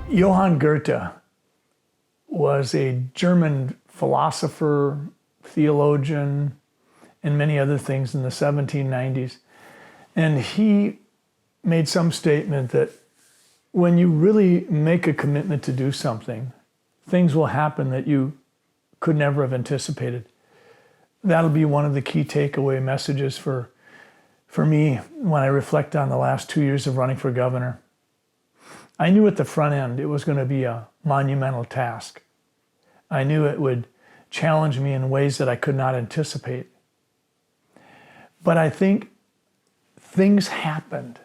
Johann Goethe was a German philosopher, theologian, and many other things in the 1790s. And he made some statement that when you really make a commitment to do something, things will happen that you could never have anticipated. That'll be one of the key takeaway messages for me when I reflect on the last 2 years of running for governor. I knew at the front end it was going to be a monumental task. I knew it would challenge me in ways that I could not anticipate. But I think things happened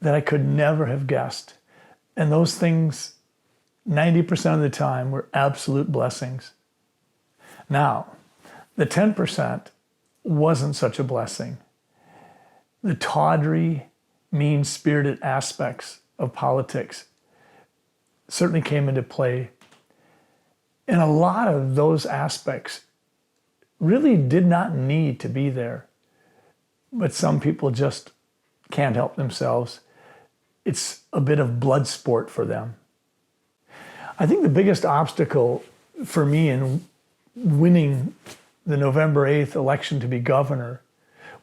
that I could never have guessed. And those things, 90% of the time, were absolute blessings. Now, the 10% wasn't such a blessing. The tawdry, mean-spirited aspects of politics certainly came into play. And a lot of those aspects really did not need to be there. But some people just can't help themselves. It's a bit of blood sport for them. I think the biggest obstacle for me in winning the November 8th election to be governor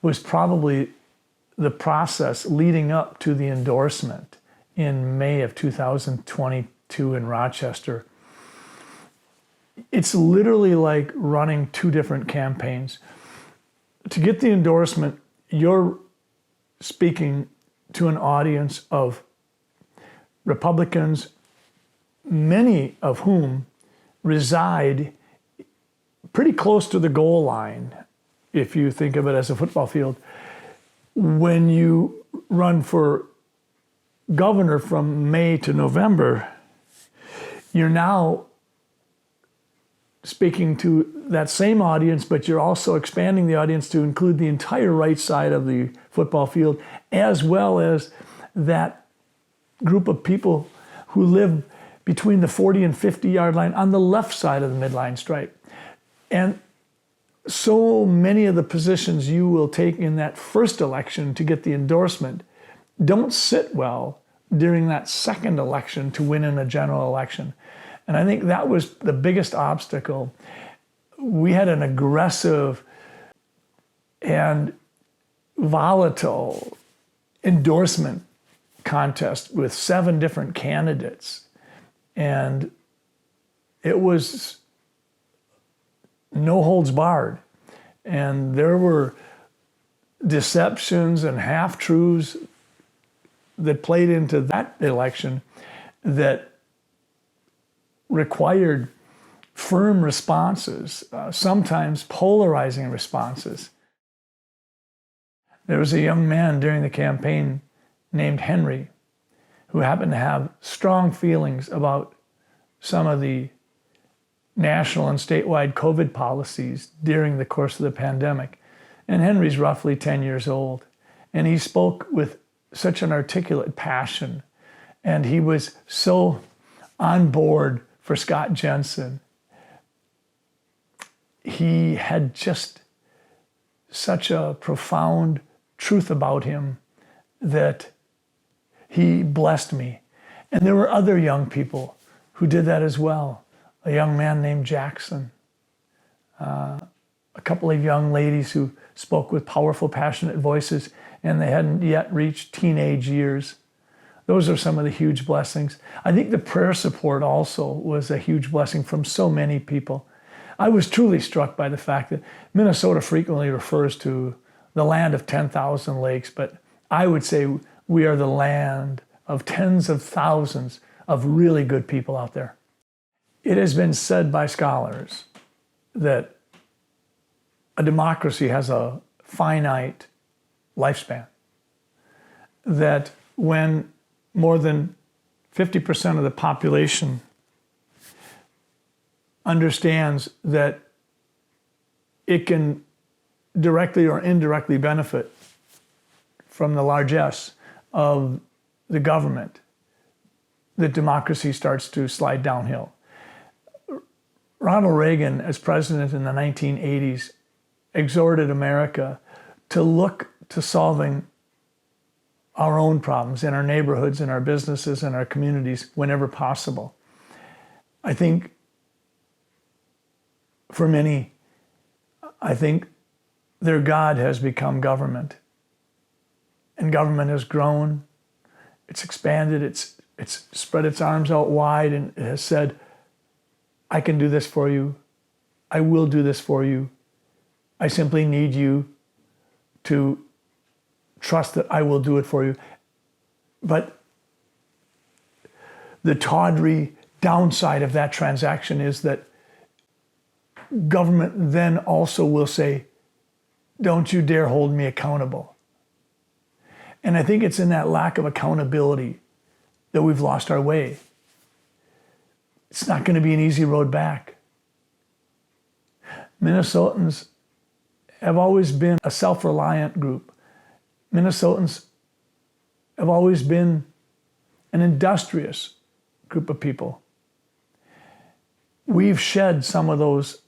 was probably the process leading up to the endorsement in May of 2022 in Rochester. It's literally like running two different campaigns. To get the endorsement, you're speaking to an audience of Republicans, many of whom reside pretty close to the goal line, if you think of it as a football field. When you run for governor from May to November, you're now speaking to that same audience, but you're also expanding the audience to include the entire right side of the football field, as well as that group of people who live between the 40 and 50 yard line on the left side of the midline stripe. And so many of the positions you will take in that first election to get the endorsement don't sit well during that second election to win in a general election. And I think that was the biggest obstacle. We had an aggressive and volatile endorsement contest with 7 different candidates. And it was no holds barred. And there were deceptions and half-truths that played into that election that required firm responses, sometimes polarizing responses. There was a young man during the campaign named Henry who happened to have strong feelings about some of the national and statewide COVID policies during the course of the pandemic. And Henry's roughly 10 years old. And he spoke with such an articulate passion. And he was so on board for Scott Jensen. He had just such a profound truth about him that he blessed me. And there were other young people who did that as well. A young man named Jackson, a couple of young ladies who spoke with powerful, passionate voices, and they hadn't yet reached teenage years. Those are some of the huge blessings. I think the prayer support also was a huge blessing from so many people. I was truly struck by the fact that Minnesota frequently refers to the land of 10,000 lakes, but I would say we are the land of tens of thousands of really good people out there. It has been said by scholars that a democracy has a finite lifespan, that when more than 50% of the population understands that it can directly or indirectly benefit from the largesse of the government, that democracy starts to slide downhill. Ronald Reagan, as president in the 1980s, exhorted America to look to solving our own problems in our neighborhoods, in our businesses, in our communities whenever possible. I think for many, I think their God has become government. And government has grown, it's expanded, it's spread its arms out wide and it has said, I can do this for you. I will do this for you. I simply need you to trust that I will do it for you. But the tawdry downside of that transaction is that government then also will say, don't you dare hold me accountable. And I think it's in that lack of accountability that we've lost our way. It's not going to be an easy road back. Minnesotans have always been a self-reliant group. Minnesotans have always been an industrious group of people. We've shed some of those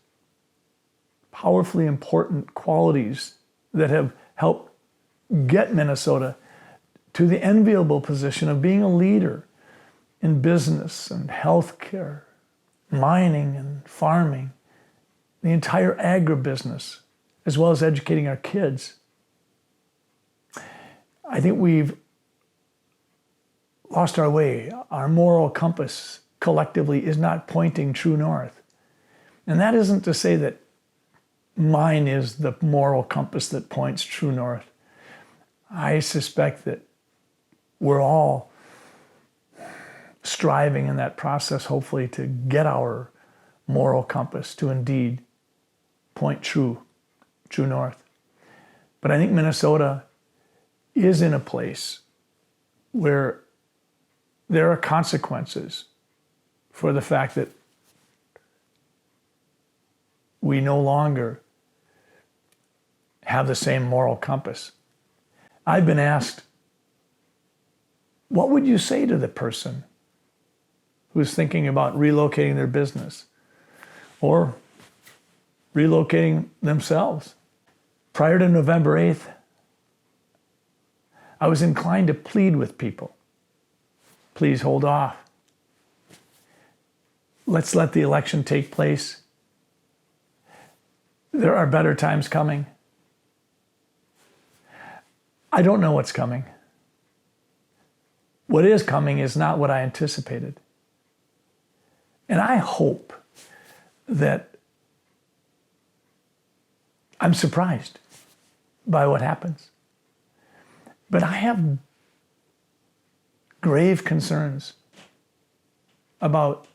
powerfully important qualities that have helped get Minnesota to the enviable position of being a leader in business and healthcare, mining and farming, the entire agribusiness, as well as educating our kids. I think we've lost our way. Our moral compass collectively is not pointing true north. And that isn't to say that mine is the moral compass that points true north. I suspect that we're all striving in that process, hopefully, to get our moral compass to indeed point true north. But I think Minnesota is in a place where there are consequences for the fact that we no longer have the same moral compass. I've been asked, what would you say to the person who's thinking about relocating their business or relocating themselves? Prior to November 8th, I was inclined to plead with people. Please hold off. Let's let the election take place. There are better times coming. I don't know what's coming. What is coming is not what I anticipated. And I hope that I'm surprised by what happens. But I have grave concerns about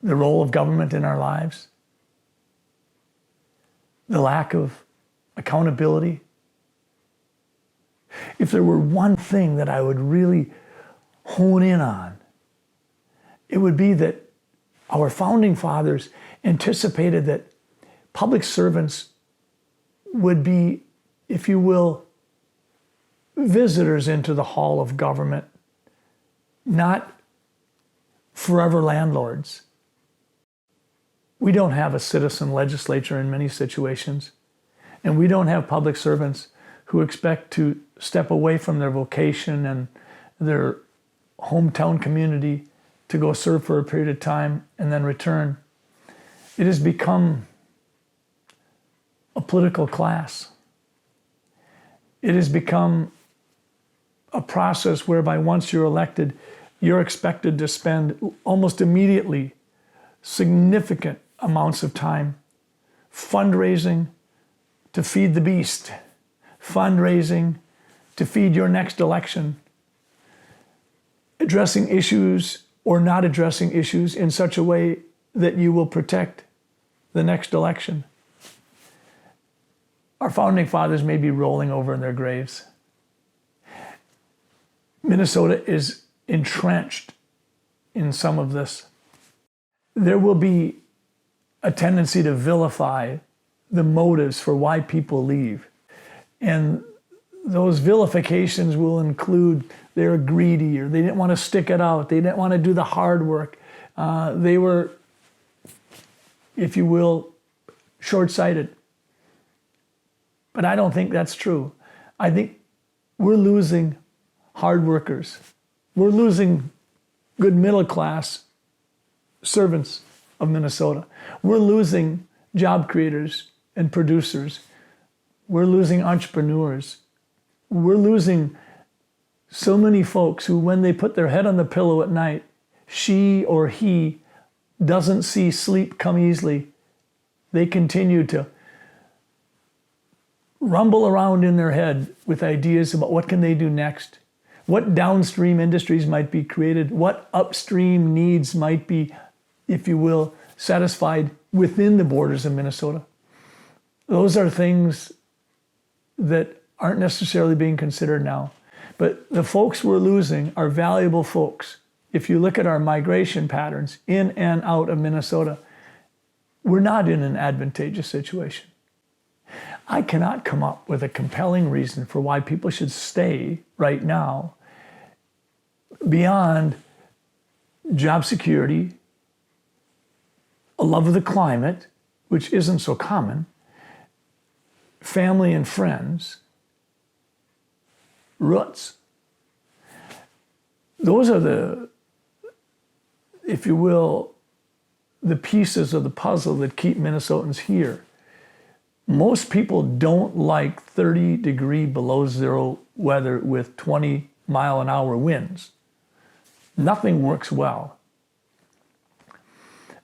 the role of government in our lives, the lack of accountability. If there were one thing that I would really hone in on, it would be that our founding fathers anticipated that public servants would be, if you will, visitors into the hall of government, not forever landlords. We don't have a citizen legislature in many situations, and we don't have public servants who expect to step away from their vocation and their hometown community to go serve for a period of time and then return. It has become a political class. It has become a process whereby once you're elected, you're expected to spend almost immediately significant amounts of time fundraising to feed the beast, fundraising to feed your next election, addressing issues or not addressing issues in such a way that you will protect the next election. Our founding fathers may be rolling over in their graves. Minnesota is entrenched in some of this. There will be a tendency to vilify the motives for why people leave. And those vilifications will include they're greedy, or they didn't want to stick it out, they didn't want to do the hard work, they were, if you will, short-sighted. But I don't think that's true. I think we're losing hard workers. We're losing good middle class servants of Minnesota. We're losing job creators and producers. We're losing entrepreneurs. We're losing so many folks who, when they put their head on the pillow at night, she or he doesn't see sleep come easily. They continue to rumble around in their head with ideas about what can they do next, what downstream industries might be created, what upstream needs might be, if you will, satisfied within the borders of Minnesota. Those are things that aren't necessarily being considered now. But the folks we're losing are valuable folks. If you look at our migration patterns in and out of Minnesota, we're not in an advantageous situation. I cannot come up with a compelling reason for why people should stay right now beyond job security, a love of the climate, which isn't so common, family and friends, roots. Those are the, if you will, the pieces of the puzzle that keep Minnesotans here. Most people don't like 30 degree below zero weather with 20-mile-an-hour winds. Nothing works well.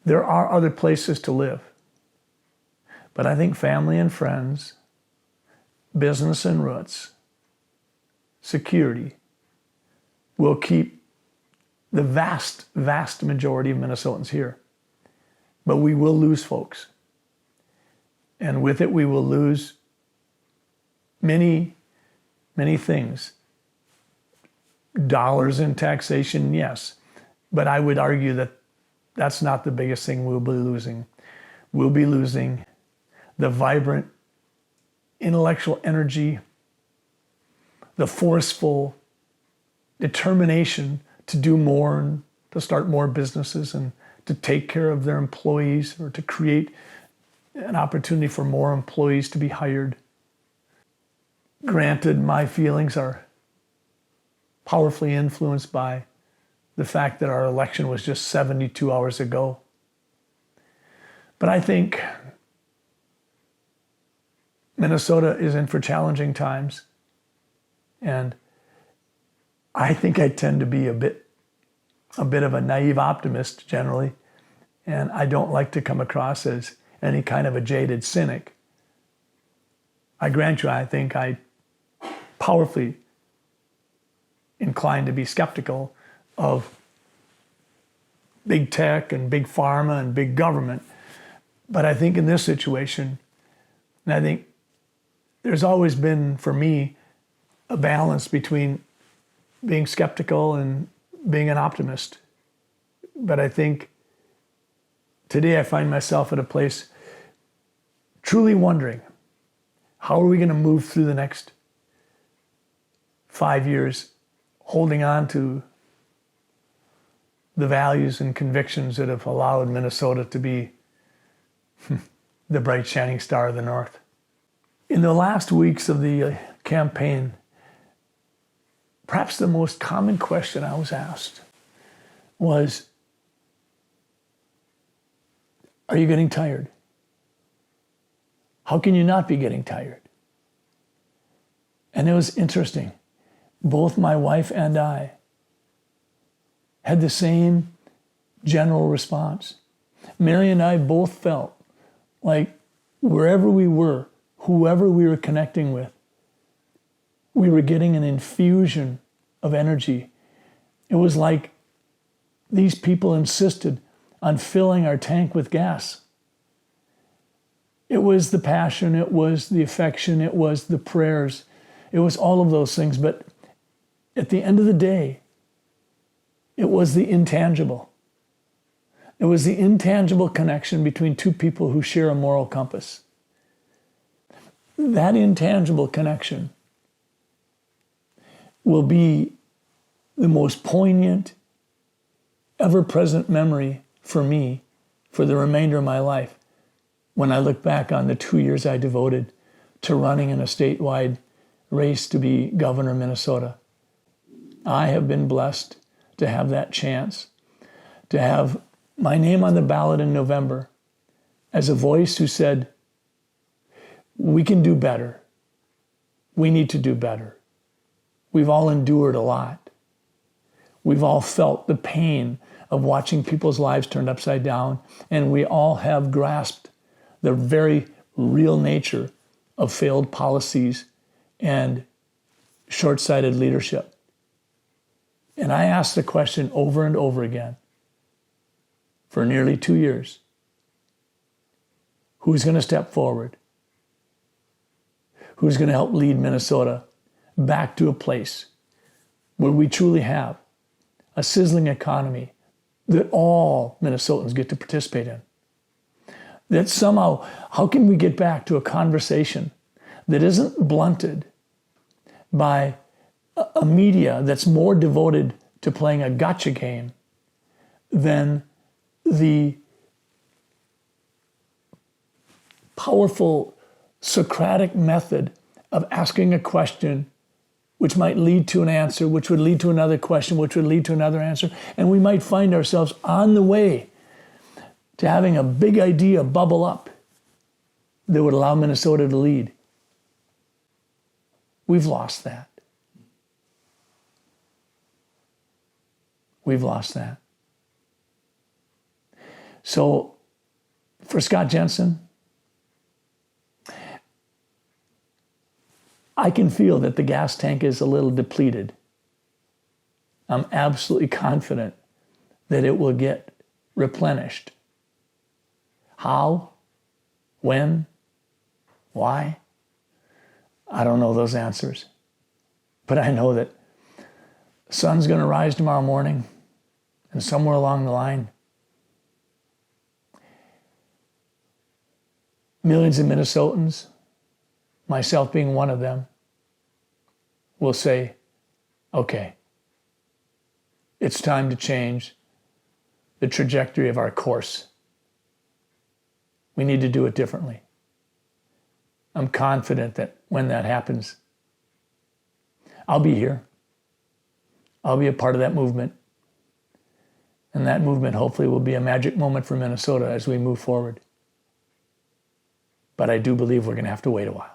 There are other places to live. But I think family and friends, business and roots, security will keep the vast, vast majority of Minnesotans here. But we will lose folks. And with it, we will lose many, many things. Dollars in taxation, yes. But I would argue that that's not the biggest thing we'll be losing. We'll be losing the vibrant intellectual energy, the forceful determination to do more and to start more businesses and to take care of their employees or to create an opportunity for more employees to be hired. Granted, my feelings are powerfully influenced by the fact that our election was just 72 hours ago. But I think Minnesota is in for challenging times. And I think I tend to be a bit of a naive optimist generally. And I don't like to come across as any kind of a jaded cynic. I grant you, I think I powerfully inclined to be skeptical of big tech and big pharma and big government. But I think in this situation, and I think there's always been, for me, a balance between being skeptical and being an optimist. But I think today I find myself at a place truly wondering, how are we going to move through the next 5 years, holding on to the values and convictions that have allowed Minnesota to be the bright shining star of the North. In the last weeks of the campaign, perhaps the most common question I was asked was, are you getting tired? How can you not be getting tired? And it was interesting. Both my wife and I had the same general response. Mary and I both felt like wherever we were, whoever we were connecting with, we were getting an infusion of energy. It was like these people insisted on filling our tank with gas. It was the passion, it was the affection, it was the prayers, it was all of those things. But at the end of the day, it was the intangible. It was the intangible connection between two people who share a moral compass. That intangible connection will be the most poignant, ever-present memory for me for the remainder of my life when I look back on the 2 years I devoted to running in a statewide race to be governor of Minnesota. I have been blessed to have that chance, to have my name on the ballot in November as a voice who said, we can do better. We need to do better. We've all endured a lot. We've all felt the pain of watching people's lives turned upside down, and we all have grasped the very real nature of failed policies and short-sighted leadership. And I asked the question over and over again for nearly 2 years. Who's going to step forward? Who's going to help lead Minnesota back to a place where we truly have a sizzling economy that all Minnesotans get to participate in? That somehow, how can we get back to a conversation that isn't blunted by a media that's more devoted to playing a gotcha game than the powerful Socratic method of asking a question which might lead to an answer, which would lead to another question, which would lead to another answer, and we might find ourselves on the way to having a big idea bubble up that would allow Minnesota to lead. We've lost that. We've lost that. So for Scott Jensen, I can feel that the gas tank is a little depleted. I'm absolutely confident that it will get replenished. How? When? Why? I don't know those answers. But I know that the sun's going to rise tomorrow morning, and somewhere along the line, millions of Minnesotans, myself being one of them, will say, okay, it's time to change the trajectory of our course. We need to do it differently. I'm confident that when that happens, I'll be here. I'll be a part of that movement. And that movement hopefully will be a magic moment for Minnesota as we move forward. But I do believe we're going to have to wait a while.